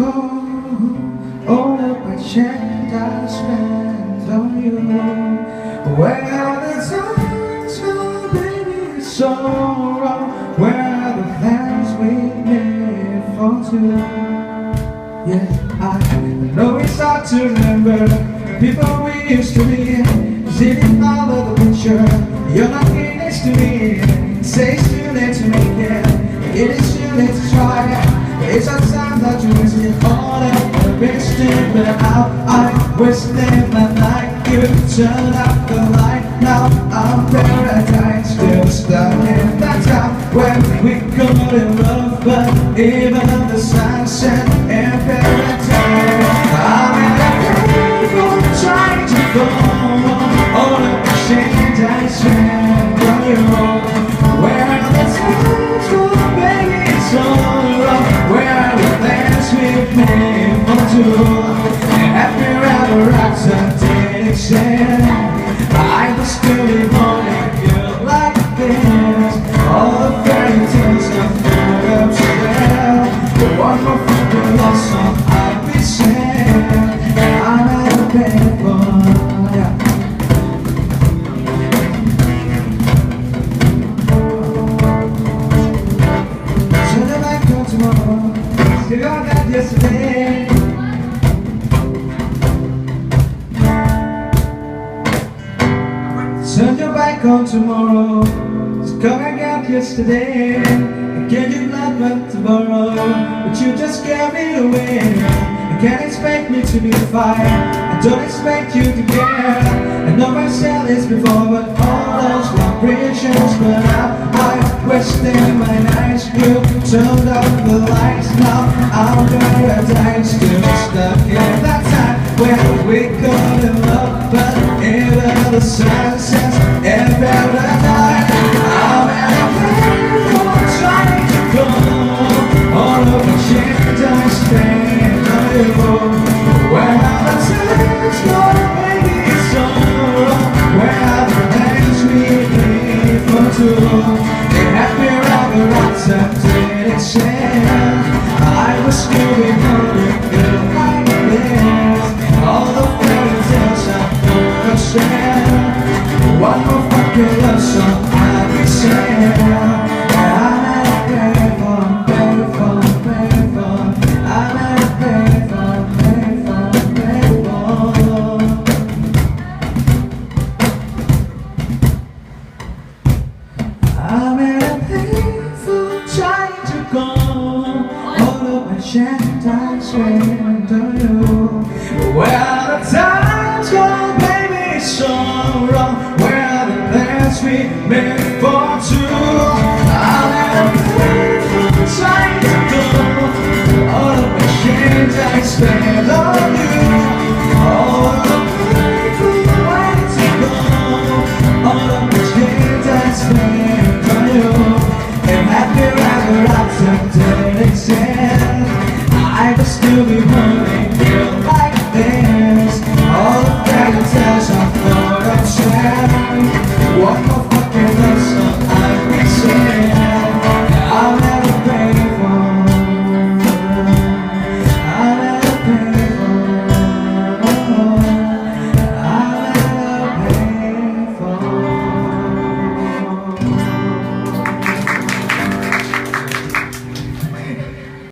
go. All of my change I spent on you. Where are the times when baby it's so wrong? Where are the plans we made for two? Yeah, I know it's hard to remember people we used to be. Sitting all of the picture, you're not here next to me. Say it's too late to make it, it is too late to try. It's our time that you wasted all of the best thing. But how I wasted my night. You turned out the light, now I'm paradise. Still stuck in that time when we got in love. But even the sunset in paradise, I'm in a Payphone trying to go. All of the change I spent on you. Where are the times when baby it's all wrong? Where are the plans we've made for two? Happy ever after dating said I was still be wanting you like this. All the fairy tales are full of spell. But one more fucking love song I'll be saying. I'm at a Payphone, yeah. Turn your back on tomorrow, still I got yesterday. Turn your back on tomorrow, it's come I got yesterday. I gave you blood but tomorrow, but you just gave me away. You can't expect me to be fine, I don't expect you to care. I know I've said this before, but all those vibrations. But I wasted my nights, you turned off the lights. Now I'm paradise, still stuck in that time when we got in love. But even the sunsets in paradise, I'm at a Payphone trying to go. All of the change I spent on you. Where are the times, Lord, baby, it's so wrong? Where are the plans we made for two? They had me rather lots of direction. I was still be holding you like this. All the fairy tales are full of shame. One more fucking love song I'll be saying. I'm at a Payphone, Payphone, Payphone. I'm at a Payphone, Payphone, Payphone. I'm at a Payphone trying to go. All of my chance I spent on you. Where are the times when baby it's so wrong? Where are the plans we made for two? I'm at a Payphone trying to go. All of my chance I spent on you. All of the Payphone way to go. All of my chance I spent on you. And happy ever after dating said I will still be wanting